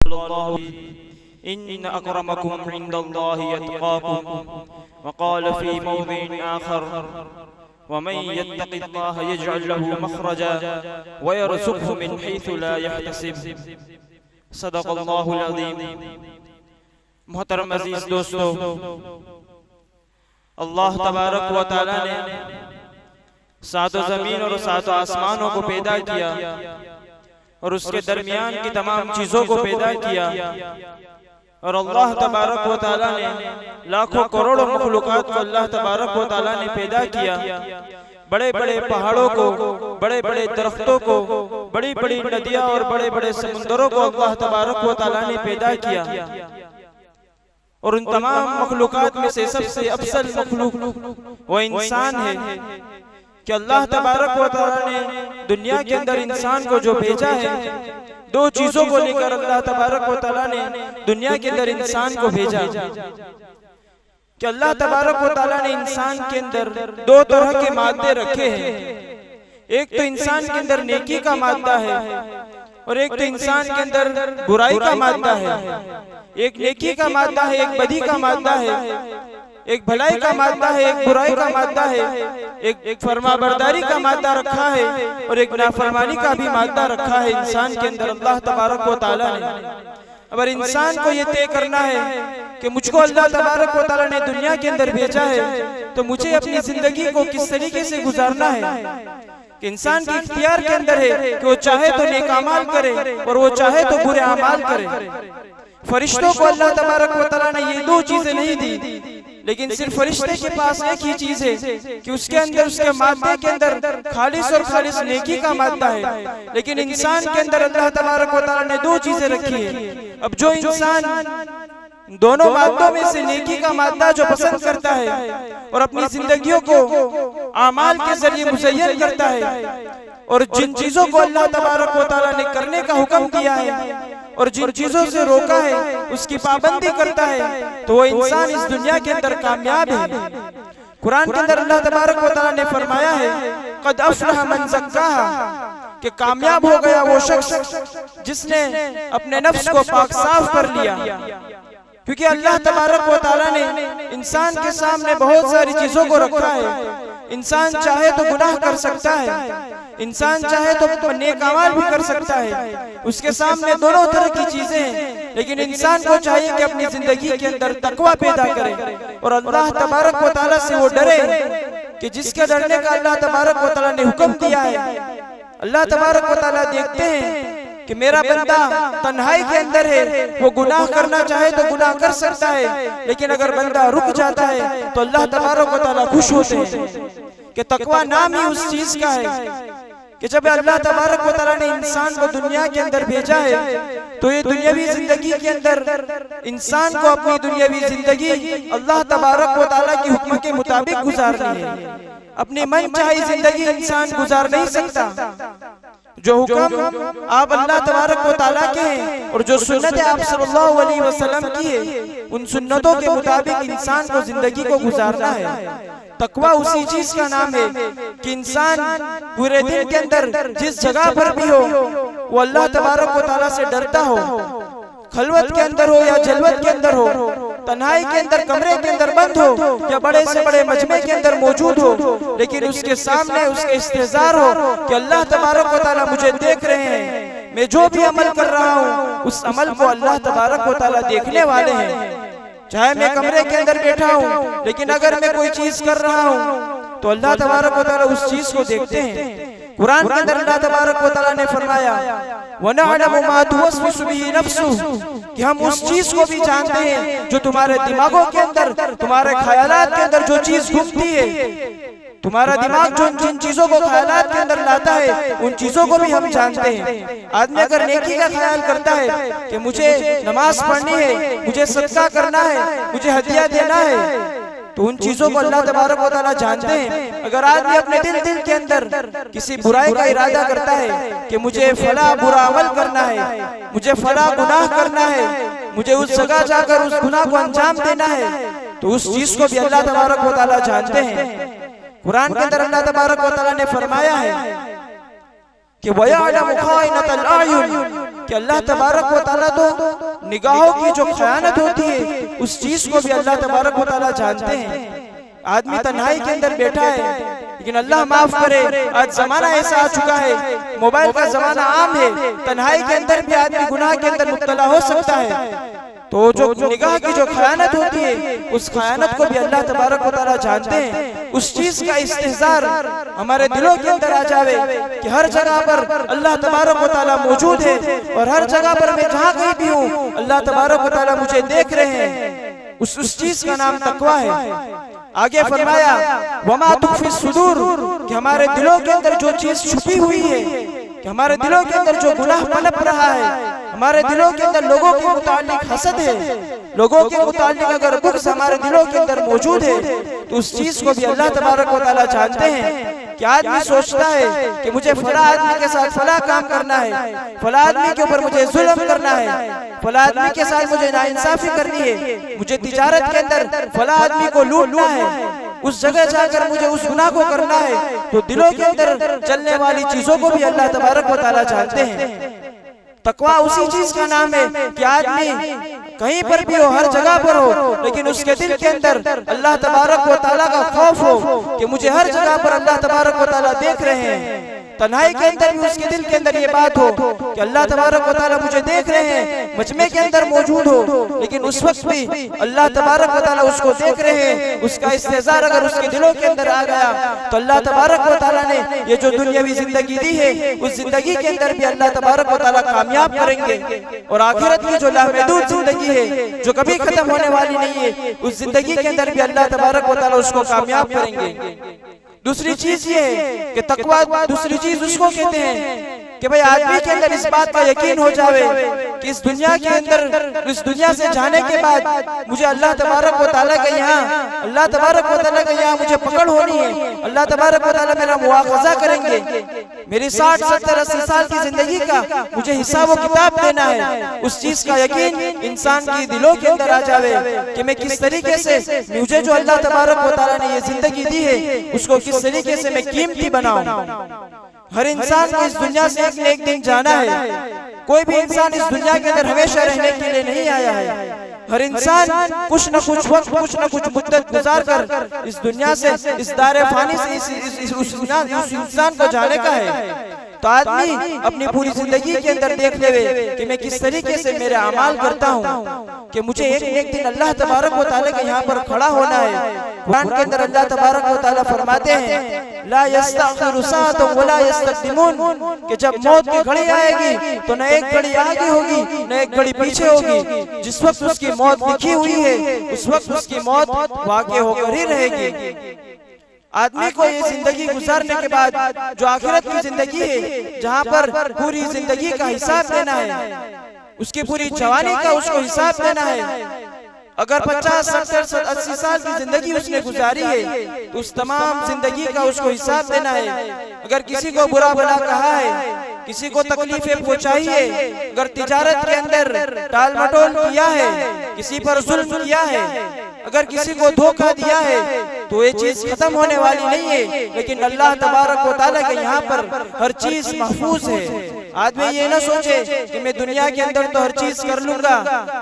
इन अकरमकुम इंदल्लाहि यत्क़ाकुम वक़ाल फ़ी मौज़िन आख़र वमन यत्तक़िल्लाह यजअल लहू मख़रजा वयरज़ुक़हु मिन हैसु ला यहतसिब। सदक़ल्लाहुल अज़ीम। मोहतरम अज़ीज़ दोस्तों, अल्लाह तबारक व तआला ने सातों ज़मीन और सातों आसमानों को पैदा किया और उसके दरमियान की तमाम चीज़ों को पैदा किया। और अल्लाह तबारक व तआला ने लाखों करोड़ों मखलूक़ात को अल्लाह तबारक व तआला ने पैदा किया। बड़े बड़े पहाड़ों को, बड़े बड़े दरख्तों को, बड़ी बड़ी नदियाँ और बड़े बड़े समुंदरों को अल्लाह तबारक व तआला ने पैदा किया। और उन तमाम मखलूक़ात में से सबसे अफसल मखलूक वो इंसान है कि अल्लाह तबारक व तआला ने दुनिया के अंदर इंसान को जो भेजा है, दो चीजों को लेकर अल्लाह तबारक व तआला ने दुनिया के अंदर इंसान को भेजा। कि अल्लाह तबारक व तआला ने इंसान के अंदर दो तरह के मादे रखे हैं। एक तो इंसान के अंदर नेकी का मादा है और एक तो इंसान के अंदर बुराई का मादा है। एक नेकी का मादा है, एक बदी का मादा है, एक भलाई का मादा है, एक बुराई का मादा है, एक फरमाबरदारी का मादा रखा है और एक नाफरमानी का भी मादा रखा है इंसान के अंदर अल्लाह तबारक व तआला ने। अगर इंसान को ये तय करना है कि मुझको अल्लाह तबारक व तआला ने दुनिया के अंदर भेजा है तो मुझे अपनी जिंदगी को किस तरीके से गुजारना है, कि इंसान के इख्तियार के अंदर है कि वो चाहे तो नेक अमाल करे और वो चाहे तो बुरे अमाल करे। फरिश्तों को अल्लाह तबारक व तआला ने ये दो चीजें नहीं दी, लेकिन सिर्फ फरिश्ते के पास एक ही चीज है कि उसके अंदर, उसके मादे के अंदर खालिस और खालिस नेकी का मादा है। लेकिन इंसान के अंदर अल्लाह तबारक व तआला ने दो चीजें रखी है। अब जो इंसान दोनों मादों में से नेकी का मादा जो पसंद करता है और अपनी जिंदगियों को आमाल के जरिए मुज़य्यन करता है और जिन चीजों को अल्लाह तबारक व तआला ने करने का हुक्म दिया है और जिन चीजों से रोका है उसकी पाबंदी करता है, तो वो इंसान इस दुनिया के अंदर कामयाब है। कुरान के अंदर अल्लाह तबारक व तआला ने फरमाया है, क़द अफ़लह मन ज़क्काहा, कि कामयाब हो गया वो शख्स जिसने अपने नफ्स को पाक साफ कर लिया। क्योंकि अल्लाह तबारक व तआला ने इंसान के सामने बहुत सारी चीजों को रखा है। इंसान चाहे तो गुनाह कर सकता है, इंसान चाहे तो नेक अमाल भी कर सकता है, उसके सामने दोनों तरह की चीजें हैं। लेकिन इंसान को चाहिए कि अपनी जिंदगी के अंदर तकवा पैदा करे और अल्लाह तबारक व तआला से वो डरे कि जिसके डरने का अल्लाह तबारक व तआला ने हुक्म दिया है। अल्लाह तबारक व तआला देखते हैं कि मेरा बंदा तन्हाई के अंदर है, वो गुनाह करना चाहे तो गुनाह कर सकता है, लेकिन अगर बंदा रुक जाता है तो अल्लाह तबारक व तआला खुश होते हैं। कि तकवा नाम ही उस चीज का है कि जब अल्लाह तबारक व तआला ने इंसान को दुनिया के अंदर भेजा है तो ये दुनियावी जिंदगी के अंदर इंसान को अपनी दुनियावी जिंदगी अल्लाह तबारक व तआला के हुक्म के मुताबिक गुजारनी है। अपनी मन चाही जिंदगी इंसान गुजार नहीं सकता। जो हुक्म आप अल्लाह तबारक व तआला के हैं और जो सुन्नत आप सल्लल्लाहु अलैहि वसल्लम की है, उन सुन्नतों के मुताबिक इंसान को जिंदगी को गुजारना है। तकवा उसी चीज का नाम है कि इंसान पूरे दिन के अंदर जिस जगह पर भी हो वो अल्लाह तबारक व तआला से डरता हो, खलवत के अंदर हो या जलवत के अंदर हो, तन्हाई के अंदर कमरे के अंदर बंद हो या बड़े से बड़े मजमे के अंदर मौजूद हो, लेकिन उसके सामने उसके इस्तेजार हो कि अल्लाह तबारक व तआला मुझे देख रहे हैं, मैं जो भी अमल कर रहा हूँ उस अमल को अल्लाह तबारक व तआला देखने वाले हैं। चाहे मैं कमरे के अंदर बैठा हूँ, लेकिन अगर मैं कोई चीज कर रहा हूँ तो अल्लाह तबारक व तआला उस चीज को देखते हैं। कुरान के अंदर अल्लाह तबारक व तआला ने फरमाया, वनअलमु मा तुवस्विसु बिही नफ्सुहु, कि हम उस चीज को भी जानते हैं जो तुम्हारे दिमागों के अंदर, तुम्हारे ख्यालात के अंदर जो चीज घूमती है। तुम्हारा दिमाग जो जिन चीजों को ख्यालात के अंदर लाता है उन चीजों को भी हम जानते हैं। आदमी अगर नेकी का ख्याल करता है कि मुझे नमाज पढ़नी है, मुझे सदका करना है, मुझे हदिया देना है, तो उन चीजों को अल्लाह तबारक व तआला जानते हैं। अगर आदमी अपने दिल के अंदर किसी बुराई का इरादा करता है कि मुझे फला बुरा अमल करना है, मुझे फला गुनाह करना है, मुझे उस जगह जाकर उस गुनाह को अंजाम देना है, तो उस चीज को भी अल्लाह तबारक व तआला जानते हैं। कुरान के अंदर अल्लाह तबारक व तआला ने फरमाया है कि वयअलमु खाइनतल अयुन, कि अल्लाह तबारक व तआला तो निगाहों की जो खयानत होती है उस चीज को भी अल्लाह तबारक व तआला जानते हैं। आदमी तन्हाई के अंदर बैठा है, लेकिन अल्लाह माफ करे आज जमाना ऐसा आ चुका है, मोबाइल का जमाना आम है, तन्हाई के अंदर भी आदमी गुनाह के अंदर मुब्तला हो सकता है। तो जो निगाह की जो खयानत होती है उस खयानत को भी अल्लाह तबारक व तआला जानते हैं। उस चीज का इस्तेहज़ार हमारे दिलों के अंदर आ जावे कि हर जगह पर अल्लाह तबारक व तआला मौजूद है और हर जगह पर मैं जहाँ कहीं भी हूँ अल्लाह तबारक व तआला मुझे देख रहे हैं। उस चीज का नाम तकवा है। आगे फरमाया वमा तुख्फी सुदूर, कि हमारे दिलों के अंदर जो चीज छुपी हुई है, कि हमारे दिलों के अंदर जो गुनाह पनप रहा है, हमारे दिलों के अंदर लोगों के मुतालिक हसद है, लोगों के मुतालिक अगर बुग़्ज़ हमारे दिलों के अंदर मौजूद है तो उस चीज को भी अल्लाह तबारक व तआला जानते हैं। कि आदमी सोचता है कि मुझे फला आदमी के साथ फला काम करना है, फला आदमी के ऊपर मुझे जुल्म करना है, फला आदमी के साथ मुझे नाइंसाफी करनी है, मुझे तिजारत के अंदर फला आदमी को लूटना है, उस जगह जाकर मुझे उस गुनाह को करना है। तो दिलों के अंदर चलने वाली चीजों को भी अल्लाह तबारक व तआला जानते हैं। तकवा उसी चीज का नाम है कि आदमी कहीं पर भी हो, हर जगह पर हो, लेकिन उसके दिल के अंदर अल्लाह तबारक व तआला का खौफ हो कि मुझे हर जगह पर अल्लाह तबारक व तआला देख रहे हैं। तन्हाई के अंदर भी उसके दिल के अंदर ये बात हो कि अल्लाह तबारक व तआला मुझे देख रहे हैं, मजमे के अंदर मौजूद हो, लेकिन उस वक्त भी अल्लाह तबारक व तआला उसको देख रहे हैं। उसका इस्तेज़ार अगर उसके दिलों के अंदर आ गया तो अल्लाह तबारक व तआला ने ये जो दुनियावी जिंदगी दी है उस जिंदगी के अंदर भी अल्लाह तबारक व तआला कामयाब करेंगे। और आखिरत की जो लामहदूद जिंदगी है जो कभी खत्म होने वाली नहीं है, उस जिंदगी के अंदर भी अल्लाह तबारक व तआला उसको कामयाब करेंगे। दूसरी चीज ये है कि तकवा, दूसरी चीज उसको कहते हैं कि भाई आदमी के अंदर इस बात का यकीन हो जावे कि इस दुनिया के अंदर, इस दुनिया से जाने के बाद मुझे अल्लाह तबारक व तआला के यहाँ, अल्लाह तबारक व तआला के यहाँ मुझे पकड़ होनी है, अल्लाह तबारक व तआला मेरा मुआखज़ा करेंगे, मेरी 60, 70, 80 साल की जिंदगी का मुझे हिसाब व किताब देना है। उस चीज का यकीन इंसान की दिलों के अंदर आ जावे कि मैं किस तरीके से, मुझे जो अल्लाह तबारक व तआला ने ये जिंदगी दी है उसको किस तरीके से मैं कीमती बनाऊं। हर इंसान को इस दुनिया से एक न एक दिन जाना है। कोई भी इंसान इस दुनिया के अंदर हमेशा रहने के लिए नहीं आया है। हर इंसान कुछ न कुछ वक्त, कुछ न कुछ मुद्दत गुजार कर इस दुनिया से, इस दायरे फानी से उस इंसान को जाने का है। तो आदमी अपनी पूरी जिंदगी के अंदर देख ले कि मैं किस तरीके से मेरे अमाल करता हूँ कि मुझे एक दिन अल्लाह तबारक व तआला के यहाँ पर खड़ा होना है। कुरान के अंदर अल्लाह तबारक व तआला फरमाते हैं ला यस्तअखिरु साअतun वला यस्तक़दिमून, कि जब मौत की घड़ी आएगी तो न एक घड़ी आगे होगी न एक घड़ी पीछे होगी। जिस वक्त उसकी मौत लिखी हुई है उस वक्त उसकी मौत वाक़ई होकर ही रहेगी। आदमी को ये जिंदगी गुजारने के बाद जो आखिरत की जिंदगी है, जहाँ पर पूरी जिंदगी का हिसाब देना है, उसकी पूरी जवानी का उसको हिसाब देना है। अगर 50, 70, 80 साल की जिंदगी उसने गुजारी है तो उस तमाम जिंदगी का उसको हिसाब देना है। अगर किसी को बुरा भला कहा है, किसी को तकलीफें पहुंचाई है, अगर तिजारत के अंदर टाल मटोल किया है, किसी पर जुल्म किया है, अगर किसी को धोखा दिया है तो ये चीज खत्म होने वाली नहीं है। लेकिन अल्लाह तबारक व तआला के यहाँ पर हर चीज महफूज है। आदमी ये ना सोचे कि मैं दुनिया के अंदर तो हर चीज कर लूंगा,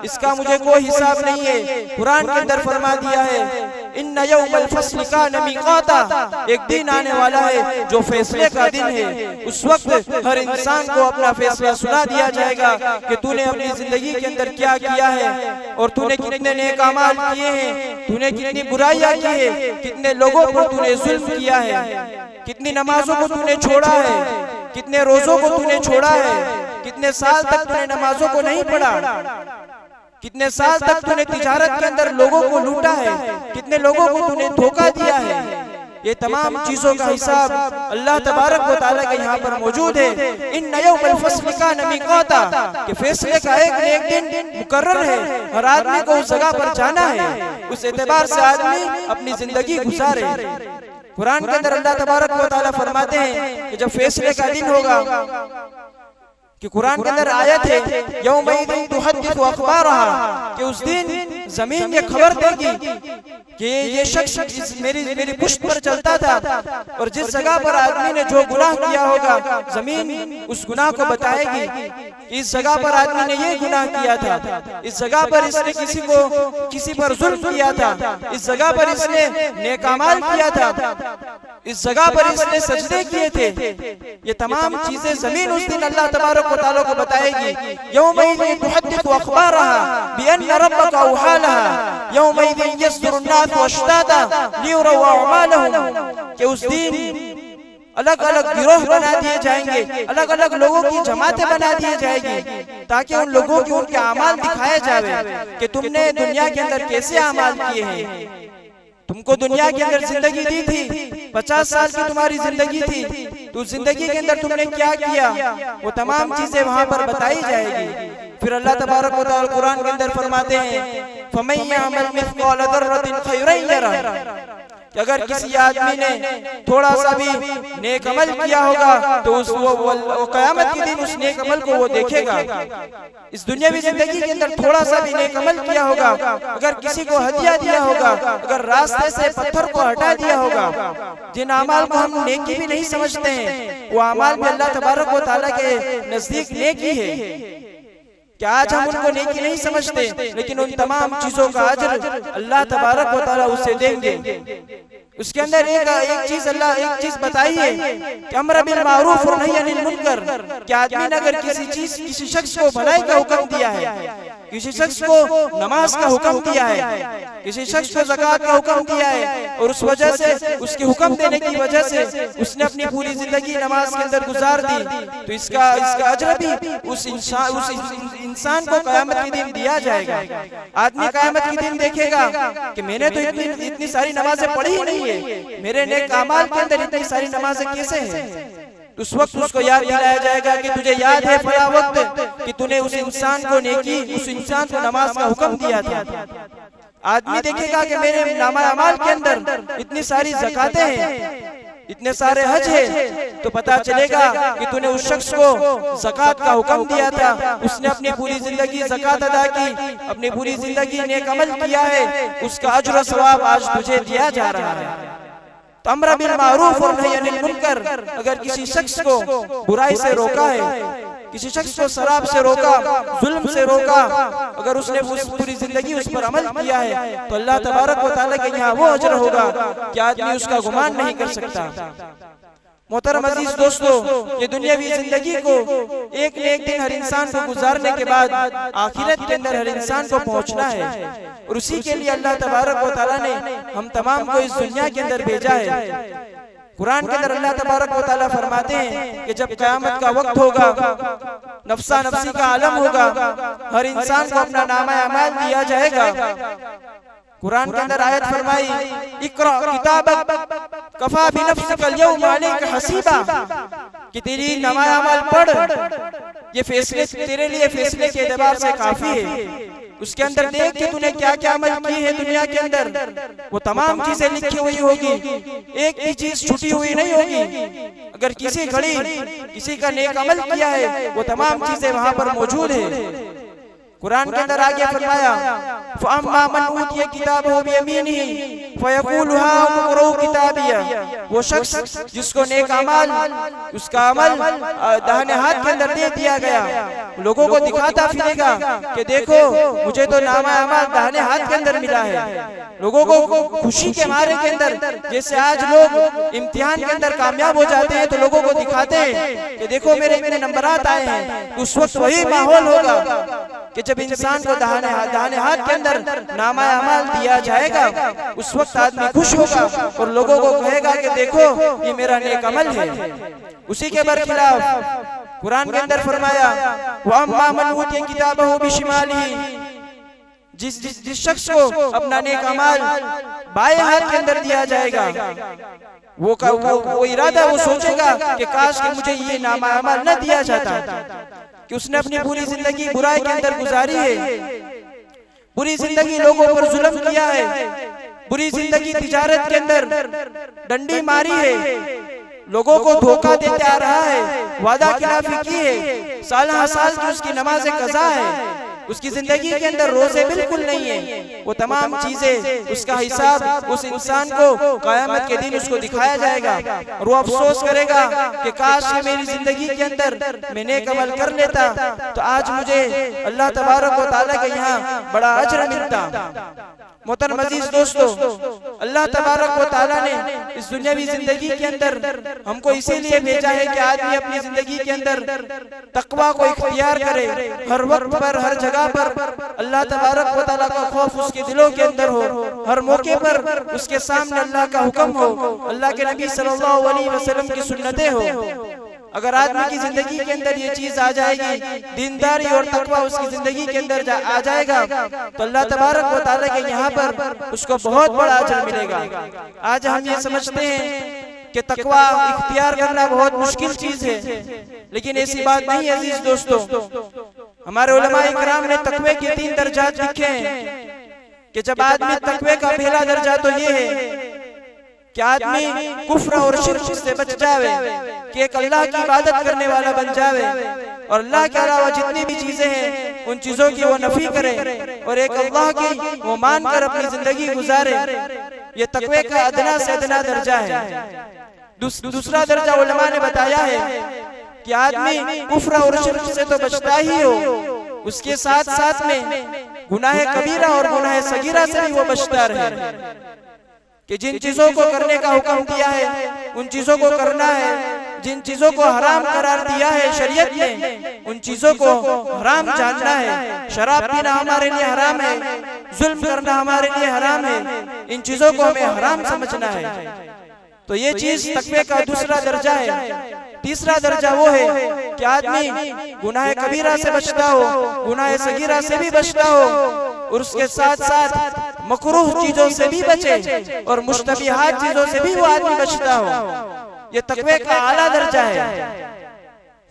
इसका मुझे कोई हिसाब नहीं है। कुरान के अंदर फरमा दिया है इन्ना यौमल फस्ल कान मीक़ाता, एक दिन आने वाला है जो फैसले का दिन है। उस वक्त हर इंसान को अपना फैसला सुना दिया जाएगा कि तूने अपनी जिंदगी के अंदर क्या किया है और तूने कितने नेक अमाल किए हैं, तूने कितनी बुराइयां की है, कितने लोगों पर तूने जुल्म किया है, कितनी नमाजों को तूने छोड़ा है, कितने रोजों को तूने छोड़ा है, कितने साल तक तूने नमाजों को नहीं पढ़ा, कितने साल तक तूने तिजारत के अंदर लोगों को लूटा है, कितने लोगों को तूने धोखा दिया है। ये तमाम चीजों का हिसाब अल्लाह तबारक व तआला के यहाँ पर मौजूद है। इन्ना यौमल फस्ल कान मीक़ाता, कि फैसले का एक न एक दिन मुकर्रर है। हर आदमी को उस जगह पर जाना है। उस एतबार से आदमी अपनी जिंदगी गुजारे। कुरान के अंदर अल्लाह तबारक व तआला फरमाते हैं कि जब फैसले का दिन होगा, कि कुरान के अंदर आयत है यौमइज़िन तुहद्दिसु अख़बारहा, कि उस दिन जमीन ये खबर देगी कि ये शख्स मेरी पुश्त पर चलता था, और जिस जगह पर आदमी ने जो गुनाह किया होगा जमीन उस गुनाह को बताएगी कि इस जगह पर आदमी ने ये गुनाह किया था, इस जगह पर इसने किसी पर जुल्म किया था, इस जगह पर इसने नेकामाल किया था, इस जगह पर इसने सजदे किए थे। ये तमाम चीजें जमीन उस दिन अल्लाह तबारक व तआला को बताएगी। यौमइज़िन तुहद्दिसु अख़बारहा बिअन्न रब्बका औहा लहा यौमइज़िन यस्दुरु अन्नासु अश्ताता लियुरौ अअमालहुम, कि उस दिन अलग अलग गिरोह बना दिए जाएंगे, अलग अलग लोगों की जमातें बना दी जाएगी, ताकि उन लोगों की उनके अमाल दिखाए जावे कि तुमने दुनिया के अंदर कैसे अमाल किए हैं। तुमको दुनिया के अंदर जिंदगी दी थी, 50 साल की तुम्हारी जिंदगी थी, तो जिंदगी के अंदर तुमने क्या किया, वो तमाम चीजें वहां पर बताई जाएगी। फिर अल्लाह तबारक व तआला कुरान के अंदर फरमाते हैं फमन यअमल मिस्क़ाल ज़र्रतिन खैरन यरह, कि अगर किसी आदमी ने थोड़ा सा भी नेक अमल किया होगा तो वो क़यामत के दिन उस नेक अमल को वो देखेगा। इस दुनियावी जिंदगी के अंदर थोड़ा सा भी नेक अमल किया होगा, अगर किसी को हदिया दिया होगा, अगर रास्ते से पत्थर को हटा दिया होगा, जिन अमाल को हम नेकी भी नहीं समझते हैं, वो अमाल भी अल्लाह तबारक व तआला के नजदीक नेकी है। क्या आज हम उनको नेकी नहीं समझते, लेकिन उन तमाम चीजों का अजर अल्लाह तबारक व तआला उसे देंगे। उसके अंदर एक चीज बताई है कि अम्र बिल मारूफ और नही अनिल मुनकर, कि आदमी ने अगर किसी शख्स को भलाई का हुक्म दिया है, किसी शख्स को नमाज का हुक्म दिया है, किसी शख्स को ज़कात का हुक्म दिया है, और उस वजह से उसके हुक्म देने की वजह से उसने अपनी पूरी जिंदगी नमाज के अंदर गुजार दी, तो इसका अजर भी उस इंसान को क़यामत के दिन दिया जाएगा। आदमी क़यामत के दिन देखेगा कि मैंने तो इतनी सारी नमाजें पढ़ी ही नहीं है, मेरे नेक अमाल के अंदर इतनी सारी नमाजें कैसे हैं। उस वक्त उसको याद दिलाया जाएगा कि तुझे याद है फला वक्त कि तूने उस इंसान को नेकी, उस इंसान को नमाज का हुक्म दिया था। आदमी देखेगा कि मेरे नामा अमाल के अंदर इतनी सारी ज़कातें हैं, इतने सारे हज है, तो पता चलेगा कि तूने उस शख्स को ज़कात का हुक्म दिया था, उसने अपनी पूरी जिंदगी ज़कात अदा की, अपनी पूरी जिंदगी नेक अमल किया है, उसका अज्र सवाब आज तुझे दिया जा रहा है। तो अम्र बिल मारूफ और नही अनिल मुनकर, अगर किसी शख्स को बुराई से रोका है, किसी शख्स को शराब से रोका, जुल्म से रोका, अगर उसने पूरी जिंदगी उस पर अमल किया है, तो अल्लाह तबारक व तआला के यहाँ वो अजर होगा कि आदमी उसका गुमान नहीं कर सकता। मोहतरम अजीज दोस्तों, ये दुनियावी जिंदगी को एक न एक दिन हर इंसान को गुजारने के बाद आखिरत के अंदर हर इंसान को पहुंचना है, और उसी के लिए अल्लाह तबारक व तआला ने हम तमाम को इस दुनिया के अंदर भेजा है। कुरान के अंदर अल्लाह तबारक व तआला फरमाते हैं कि जब क़यामत का वक्त होगा, नफ्सा नफ्सी का आलम होगा, हर इंसान को अपना नामा अमाल दिया जाएगा। कुरान के अंदर आयत फरमाई इक़रा किताबक कफा बिनफ्सिका अल-यौमा अलैका हसीबा, कि तेरी नामा अमाल पढ़, ये फैसले तेरे लिए फैसले के एतबार से काफी है। उसके अंदर देख कि तूने क्या क्या अमल की है दुनिया के अंदर, वो तमाम चीजें लिखी हुई होगी, एक भी चीज छुटी हुई नहीं होगी। अगर किसी घड़ी किसी का नेक अमल किया है, वो तमाम चीजें वहां पर मौजूद है। कुरान के अंदर आगे फरमाया फअम्मा मन ऊतिया किताबहु बियमीनिही फयक़ूलु हा उक़रऊ किताबिया, वो शख्स जिसको नेक अमल उसका अमल दाहिने हाथ के अंदर दे दिया गया, लोगों को दिखाता फिरेगा कि देखो मुझे तो नामा अमल दाहिने हाथ के अंदर मिला है। लोगों को खुशी के मारे के अंदर, जैसे आज लोग इम्तिहान के अंदर कामयाब हो जाते हैं तो लोगों को दिखाते हैं कि देखो मेरे इतने नंबरात आए हैं, उस वक्त वही माहौल होगा कि जब इंसान को दाहिने हाथ के अंदर नामा अमाल दिया जाएगा, उस वक्त आदमी खुश होगा और लोगों को कहेगा कि देखो ये मेरा नेक अमल है। उसी के बरखिलाफ कुरान के अंदर फरमाया वअम्मा मन ऊतिया किताबहु बिशिमालिही, जिस शख्स को अपना नेक अमाल बाएं हाथ के अंदर दिया जाएगा, वो इरादा वो सोचेगा कि काश कि मुझे ये नामा अमाल न दिया जाता, कि उसने अपनी पूरी जिंदगी बुराई के अंदर गुजारी है, पूरी जिंदगी लोगों पर जुल्म किया है, पूरी जिंदगी तिजारत के अंदर डंडी मारी है, लोगों को धोखा देते आ रहा है, वादा खिलाफी की है, साल की उसकी नमाज़े कज़ा है, उसकी जिंदगी के अंदर रोजे बिल्कुल नहीं है, वो तमाम चीजें उसका हिसाब उस इंसान को क़यामत के दिन उसको दिखाया जाएगा और वो अफसोस करेगा कि काश मेरी जिंदगी के अंदर मैं नेक अमल कर लेता तो आज मुझे अल्लाह तबारक व तआला के यहाँ बड़ा अजर मिलता। मोहतरम अजीज दोस्तों, अल्लाह तबारक व तआला ने इस दुनियावी जिंदगी के अंदर हमको इसीलिए भेजा है कि आदमी अपनी जिंदगी के अंदर तकवा को इख्तियार करे, हर वक्त पर हर जगह पर अल्लाह तबारक व तआला का खौफ उसके दिलों के अंदर हो, हर मौके पर उसके सामने अल्लाह का हुक्म हो, अल्लाह के नबी सल्लल्लाहु अलैहि वसल्लम की सुन्नतें हो। अगर आदमी की जिंदगी के अंदर ये चीज आ जाएगी, दीनदारी और तकवा उसकी जिंदगी के अंदर आ जाएगा तो अल्लाह तबारक व तआला के यहाँ पर उसको बहुत बड़ा अजर मिलेगा। आज हम ये समझते हैं कि तकवा इख्तियार करना बहुत मुश्किल चीज है, लेकिन ऐसी बात नहीं है अजीज दोस्तों। हमारे उलमाए इकराम ने तकवे के 3 दर्जात लिखे हैं कि जब आदमी तकवे का पहला दर्जा तो ये है कि आदमी कुफ्र और शिर्क से बच जावे, कि एक अल्लाह की इबादत करने वाला बन जावे और अल्लाह के अलावा जितनी भी चीजें हैं उन चीजों की वो नफी करे और एक अल्लाह की वो मानकर अपनी जिंदगी गुजारे। ये तकवे का अदना से अदना दर्जा है। दूसरा दर्जा उलमा ने बताया है कि आदमी कुफ्र और शिर्क से तो बचता ही हो, उसके साथ साथ में गुनाह कबीरा और गुनाह सगीरा से भी वो बचता रहे, कि जिन चीजों को करने का हुक्म दिया है उन चीजों को करना है, जिन चीजों को हराम करार दिया है शरीयत ने उन चीजों को हराम जानना है। शराब पीना हमारे लिए हराम है, जुल्म करना हमारे लिए हराम है, इन चीजों को हमें हराम समझना है। तो ये चीज तकवे का दूसरा दर्जा है। तीसरा दर्जा वो है कि आदमी गुनाह कबीरा से बचता हो, गुनाह सगीरा से भी बचता हो और उसके साथ साथ मकरूह चीजों से भी बचे और मुश्तबिहात चीजों से भी वो आदमी बचता हो। ये तकवे का आला दर्जा है।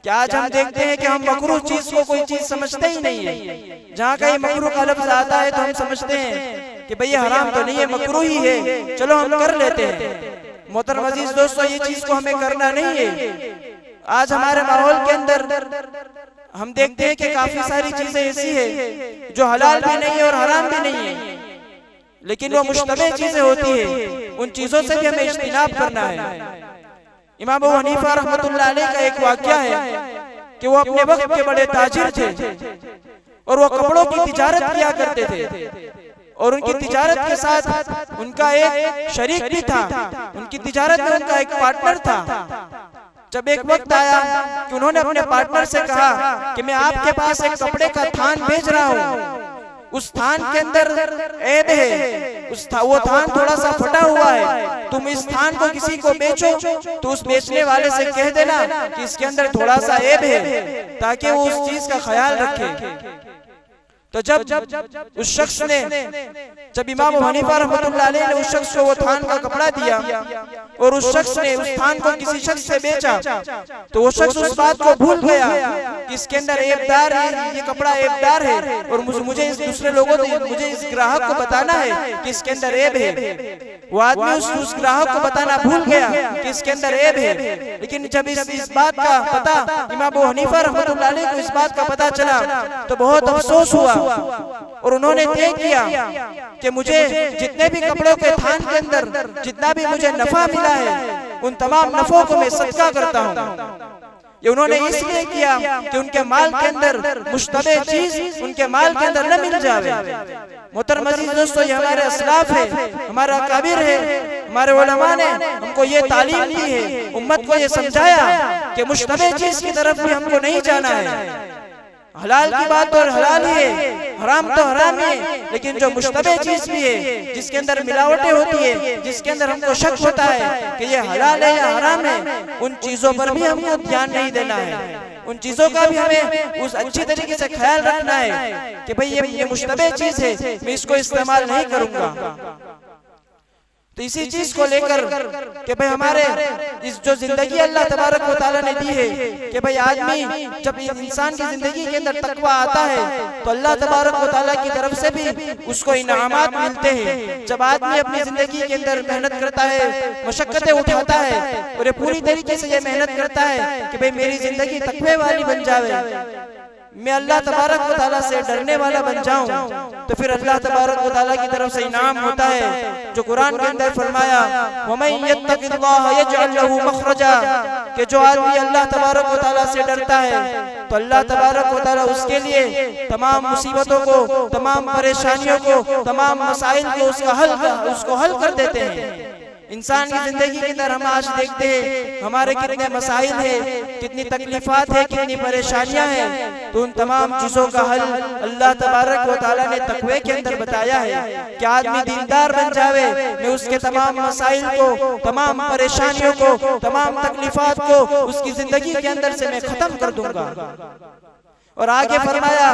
क्या आज हम देखते हैं कि हम मकरूह चीज को कोई चीज समझते ही नहीं है। जहाँ कहीं मकरूह का लफ्ज आता है तो हम समझते हैं कि भाई ये हराम तो नहीं है, मकरूह ही है, चलो हम कर लेते हैं। मोहतरम अजीज दोस्तों, ये चीज को हमें करना नहीं है। आज हमारे माहौल के अंदर हम देखते हैं कि काफी सारी चीजें ऐसी है जो हलाल भी नहीं है और हराम भी नहीं है, लेकिन वो मुश्तबे चीजें होती है, उन चीजों से भी हमें इज्तिनाब करना है। इमाम अबू हनीफा रहमतुल्लाह अलैह का एक वाकया है कि वो अपने वक्त के बड़े ताजिर थे और वो कपड़ों की तिजारत किया करते थे और उनकी तिजारत के साथ उनका एक शरीक भी था, उनकी तिजारत में उनका एक पार्टनर था। जब एक वक्त आया कि उन्होंने अपने पार्टनर से कहा कि मैं आपके पास एक कपड़े का थान भेज रहा हूँ, उस थान के अंदर ऐब है, वो थान थोड़ा सा फटा हुआ है, तुम इस थान को किसी को बेचो तो उस बेचने वाले से कह देना कि इसके अंदर थोड़ा सा ऐब है, ताकि वो उस चीज का ख्याल रखे। तो जब उस शख्स ने, जब इमाम अबू हनीफा रहमतुल्लाह अलैह ने उस शख्स को वो थान का कपड़ा दिया और उस शख्स ने उस थान को किसी शख्स से बेचा, तो वो शख्स उस बात को भूल गया कि इसके अंदर ऐबदार है, ये कपड़ा ऐबदार है और मुझे इस दूसरे लोगों को, मुझे इस ग्राहक को बताना है कि इसके अंदर ऐब है। वो आदमी उस ग्राहक को बताना भूल गया कि इसके अंदर ऐब है। लेकिन जब इस बात का पता इमाम अबू हनीफा रहमतुल्लाह अलैह को इस बात का पता चला तो बहुत अफसोस हुआ और उन्होंने तय किया कि मुझे जितने भी कपड़ों के थान के अंदर जितना भी मुझे नफा मिला है उन तमाम नफों को मैं सदका करता हूँ। ये उन्होंने इसलिए किया कि उनके माल के अंदर मुश्तबे चीज उनके माल के अंदर न मिल जावे। मोहतरम अजीज दोस्तों, ये हमारे असलाफ है, हमारा काबिर है, हमारे उलमा ने हमको ये तालीम दी है, उम्मत को ये समझाया कि मुश्तबे चीज की तरफ भी हमको नहीं जाना है। हलाल की बात तो हलाल ही है, हराम तो हराम है, लेकिन जो मुश्तबे चीज भी है, जिसके अंदर मिलावटें होती है, जिसके अंदर हमको शक होता है कि ये हलाल है या हराम है, उन चीजों पर भी हमको ध्यान नहीं देना है। उन चीजों का भी हमें उस अच्छी तरीके से ख्याल रखना है कि भाई ये मुश्तबे चीज है, मैं इसको इस्तेमाल नहीं करूंगा। तो इसी चीज को लेकर कि भाई हमारे इस जो जिंदगी अल्लाह तबारक व तआला ने दी है कि भाई आदमी जब इंसान की जिंदगी के अंदर तकवा आता है तो अल्लाह तबारक व तआला की तरफ से भी उसको इनामात मिलते हैं। जब आदमी अपनी जिंदगी के अंदर मेहनत करता है, मशक्कतें उठाता है और ये पूरी तरीके से ये मेहनत करता है कि भाई मेरी जिंदगी तकवे वाली बन जावे, मैं अल्लाह तबारक व तआला से डरने वाला बन जाऊं, तो फिर अल्लाह तबारक व तआला की तरफ से इनाम होता है, जो कुरान के अंदर फरमाया वमन यत्तकिल्लाह यजअल लहू मखरजा, कि जो आदमी अल्लाह तबारक व तआला से डरता है तो अल्लाह तबारक व तआला उसके लिए तमाम मुसीबतों को, तमाम परेशानियों को, तमाम मसाइल को उसको हल कर देते हैं। इंसान की जिंदगी के अंदर हम आज देखते हैं हमारे कितने मसाइल है, कितनी तकलीफात है, कितनी परेशानियां हैं, तो उन तमाम चीजों का हल अल्लाह तबारक व तआला ने तकवे के अंदर बताया है कि आदमी दीनदार बन जावे, मैं उसके तमाम मसाइल को, तमाम परेशानियों को, तमाम तकलीफात को उसकी जिंदगी के अंदर से मैं खत्म कर दूंगा। और आगे फरमाया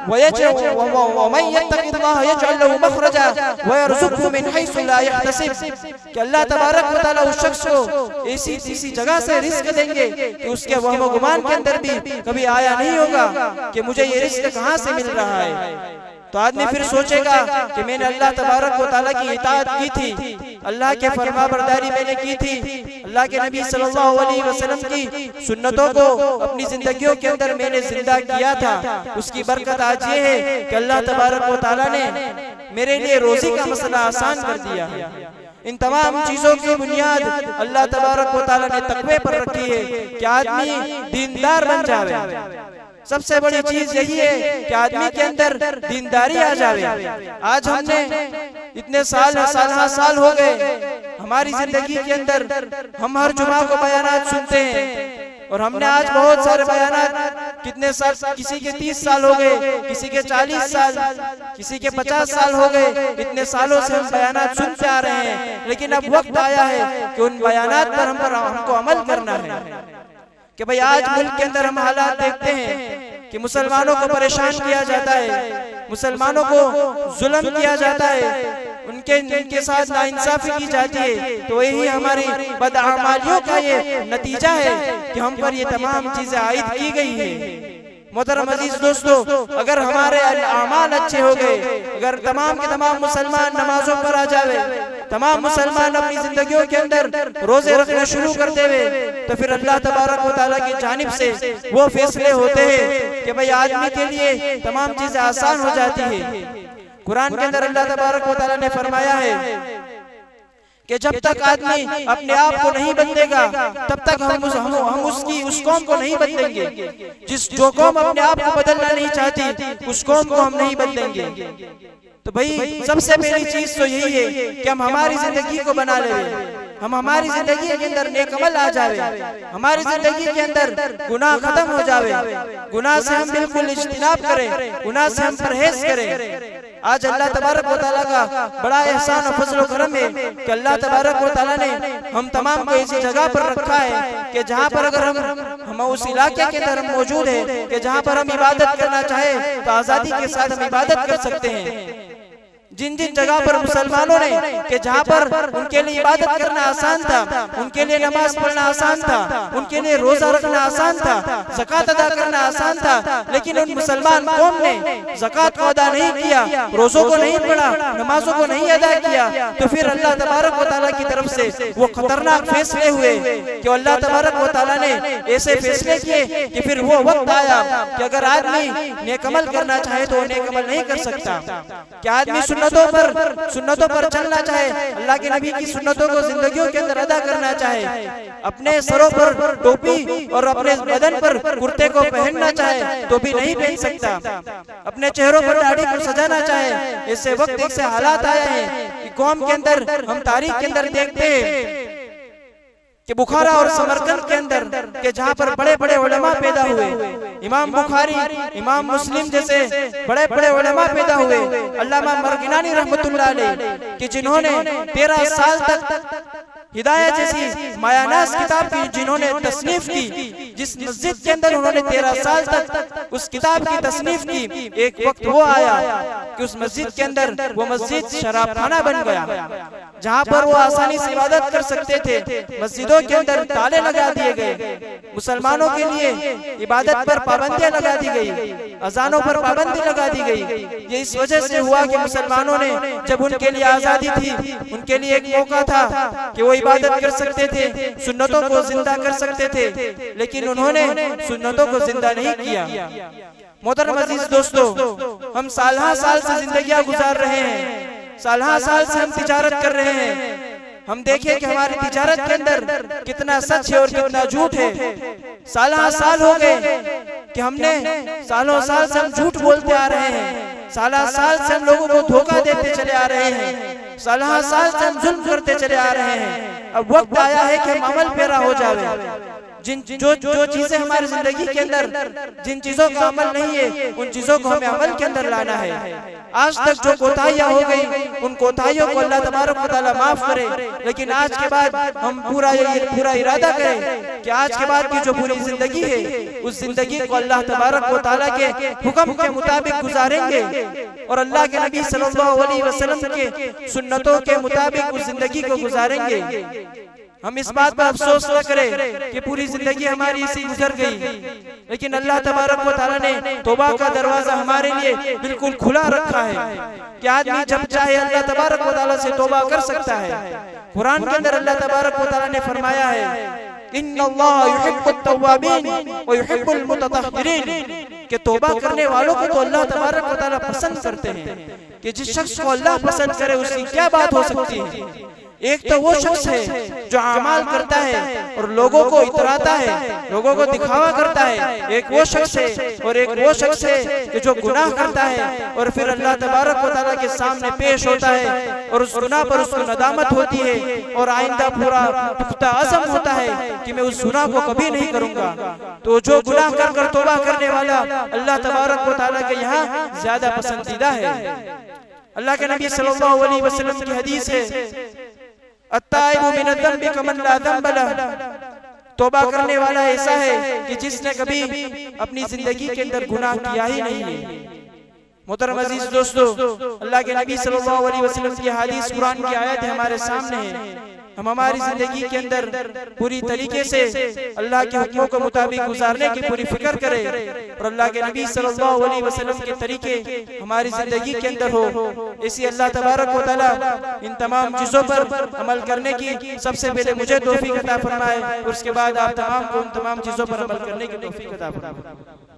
वमन यत्तकिल्लाह यजअल लहू मखरजा वयरज़ुक़हु मिन हैसु ला यहतसिब, कि अल्लाह तबारक व तआला उस शख्स को ऐसी जगह से रिस्क देंगे कि उसके वहम गुमान के अंदर भी कभी आया नहीं होगा कि मुझे ये रिस्क कहां से मिल रहा है। तो आदमी फिर सोचेगा कि मैंने अल्लाह तबारक व तआला की इताअत की थी, अल्लाह के फरमाबरदारी मैंने की थी, अल्लाह के नबी सल्लल्लाहु अलैहि वसल्लम की सुन्नतों को अपनी जिंदगियों के अंदर मैंने जिंदा किया था। उसकी बरकत आज ये है कि अल्लाह तबारक व तआला ने मेरे लिए रोजी का मसला आसान कर दिया है। इन तमाम चीजों की बुनियाद अल्लाह तबारक व तआला ने तकवे पर रखी है कि आदमी दीनदार बन जावे। सबसे बड़ी चीज यही है कि आदमी के अंदर दीनदारी आ जावे। आज हमने इतने साल हो गए हमारी जिंदगी के अंदर, हम हर जुमा को बयानात सुनते हैं और हमने आज बहुत सारे बयानात, कितने साल, किसी के 30 साल हो गए, किसी के 40 साल, किसी के 50 साल हो गए, इतने सालों से हम बयानात सुनते आ रहे हैं। लेकिन अब वक्त आया है कि उन बयानात पर हमको अमल करना है कि भाई आज मुल्क के अंदर हम हालात देखते हैं कि मुसलमानों को परेशान किया जाता है, मुसलमानों को जुल्म किया जाता है, उनके साथ नाइंसाफी की जाती है। तो यही हमारी बदअमालियों का ये नतीजा है कि हम पर ये तमाम चीजें आयद की गई है। मोहतरम अजीज दोस्तों, अगर हमारे अमाल अच्छे हो गए, अगर तमाम के तमाम मुसलमान नमाजों पर आ जावे, तमाम मुसलमान अपनी जिंदगियों के अंदर रोजे रखना शुरू कर देवे, तो फिर अल्लाह तबारक व तआला की जानिब से वो फैसले होते हैं कि भाई आदमी के लिए तमाम चीजें आसान हो जाती है। कुरान के अंदर अल्लाह तबारक व तआला ने फरमाया है कि जब तक आदमी अपने आप को नहीं बदलेगा तब तक हम उस कौम को नहीं बदलेंगे। जो कौम अपने आप को बदलना नहीं चाहती उस कौम को हम नहीं बदलेंगे। तो भाई सबसे पहली चीज तो यही है कि हम हमारी जिंदगी को बना ले, हम हमारी जिंदगी के अंदर नेक अमल आ जावे, हमारी जिंदगी के अंदर गुनाह खत्म हो जावे, गुनाह से हम बिल्कुल इज्तिनाब करें, गुनाह से हम परहेज करें। आज अल्लाह तबारक व तआला का बड़ा एहसान और फजल और करम है कि अल्लाह तबारक व तआला ने हम तमाम को ऐसी जगह पर रखा है कि जहाँ पर अगर हम उस इलाके के अंदर मौजूद है कि जहाँ पर हम इबादत करना चाहे तो आजादी के साथ हम इबादत कर सकते हैं। जिन जिन जगह पर मुसलमानों ने कि जहाँ पर उनके लिए इबादत करना आसान था, उनके लिए नमाज पढ़ना आसान था, उनके लिए रोजा रखना आसान था, ज़कात अदा करना आसान था, लेकिन उन मुसलमान कौम ने ज़कात को अदा नहीं किया, रोजों को नहीं पढ़ा, नमाजों को नहीं अदा किया, तो फिर अल्लाह तबारक व तआला की तरफ से वो खतरनाक फैसले हुए कि अल्लाह तबारक व तआला ने ऐसे फैसले किए कि फिर वो वक्त आया कि अगर आदमी नेक अमल करना चाहे तो नेक अमल नहीं कर सकता। क्या आदमी सुन्नतों पर चलना चाहे, अल्लाह के नबी की सुन्नतों को जिंदगियों के अंदर अदा करना चाहे, अपने सरों पर टोपी और अपने बदन पर कुर्ते को पहनना चाहे तो भी नहीं पहन सकता, अपने चेहरों पर दाढ़ी को सजाना चाहे, ऐसे वक्त ऐसे हालात आए हैं कि कौम के अंदर हम तारीख के अंदर देखते हैं कि बुखारा और समरकंद के अंदर के जहाँ पर बड़े बड़े उलमा पैदा हुए, इमाम बुखारी, इमाम मुस्लिम जैसे बड़े बड़े उलमा पैदा हुए, अल्लामा मरगिनानी रहमतुल्लाह अलैह कि जिन्होंने 13 साल तक हिदायत जैसी मायानास किताब की जिन्होंने तसनीफ की, जिस मस्जिद के अंदर उन्होंने 13 साल तक उस किताब की तसनीफ की, एक वक्त वो आया कि उस मस्जिद के अंदर वो मस्जिद शराबखाना बन गया। जहाँ पर वो आसानी से इबादत कर सकते थे मस्जिदों के अंदर ताले लगा दिए गए, मुसलमानों के लिए इबादत पर पाबंदियां लगा दी गई, अजानों पर पाबंदी लगा दी गई। ये इस वजह से हुआ कि मुसलमानों ने जब उनके लिए आजादी थी, उनके लिए एक मौका था कि वो इबादत कर सकते थे, सुन्नतों को जिंदा कर सकते थे, लेकिन उन्होंने सुन्नतों को जिंदा नहीं किया। मोहतरम अजीज दोस्तों, हम साल से जिंदगियां गुजार रहे हैं, साल से हम तिजारत कर रहे हैं। हम देखें कि हमारी तिजारत के अंदर कितना सच है और कितना झूठ है। साल हो गए कि हमने सालों साल से हम झूठ बोलते आ रहे हैं, साल से हम लोगों को धोखा देते चले आ रहे हैं, साल से हम जुल्म करते चले आ रहे हैं। अब वक्त आया है कि हम अमल पेरा हो जावे। जो चीजें हमारी जिंदगी के अंदर, जिन चीजों का अमल नहीं है, उन चीजों को हमें अमल के अंदर लाना है। आज तक जो कोताहियां हो गई, उन कोताहियों को अल्लाह तबारक व तआला माफ करे। लेकिन आज के बाद हम पूरा इरादा करें कि आज के बाद की जो पूरी जिंदगी है, उस जिंदगी को अल्लाह तबारक व तआला के हुक्म के मुताबिक गुजारेंगे और अल्लाह के नबी सल्लल्लाहु अलैहि वसल्लम के सुन्नतों के मुताबिक उस जिंदगी को गुजारेंगे। हम इस बात पर अफसोस न करें कि पूरी जिंदगी हमारी इसी गुजर गई, लेकिन अल्लाह तबारक व तआला ने तौबा का दरवाजा हमारे लिए बिल्कुल खुला रखा है कि आदमी जब चाहे अल्लाह तबारक व तआला से तौबा कर सकता है। कुरान के अंदर अल्लाह तबारक व तआला ने फरमाया है, इन्नल्लाह युहिब्बुत तव्वाबीन व युहिब्बुल मुततहहिरीन, कि तौबा करने वालों को तो अल्लाह तबारक व तआला पसंद करते हैं। कि जिस शख्स को अल्लाह पसंद करे उसकी क्या बात हो सकती है। एक तो वो शख्स है जो अमाल करता है और लोगों को इतराता है, लोगों को दिखावा करता है। एक वो शख्स है और एक वो शख्स है कि जो गुनाह करता है और फिर अल्लाह तबारक व तआला के सामने पेश होता है और उस गुनाह पर उसको नदामत होती है और आइंदा पूरा पुख्ता अज़म होता है कि मैं उस गुनाह को कभी नहीं करूंगा। तो जो गुनाह कर तौबा करने वाला अल्लाह तबारक व तआला के यहाँ ज्यादा पसंदीदा है। अल्लाह के नबी सल्लल्लाहु अलैहि वसल्लम की हदीस है, अत्ताइबु मिन ज़ंबि कमन ला ज़ंब लह, तौबा करने वाला ऐसा है कि जिसने कभी अपनी जिंदगी के अंदर गुनाह किया ही नहीं है। मोहतरम अजीज दोस्तों, अल्लाह के नबी सल्लल्लाहु अलैहि वसल्लम की हदीस, कुरान की आयत हमारे सामने है। हम हमारी जिंदगी के अंदर पूरी तरीके से अल्लाह के हुक्मों के मुताबिक गुजारने की पूरी फिक्र करें और अल्लाह के नबी सल्लल्लाहु अलैहि वसल्लम के तरीके हमारी जिंदगी के अंदर हो। इसी अल्लाह तबारक व तआला इन तमाम चीजों पर अमल करने की सबसे पहले मुझे तौफीक अता फरमाए और उसके बाद आप तमाम को उन तमाम चीजों पर अमल करने की तौफीक अता फरमाए।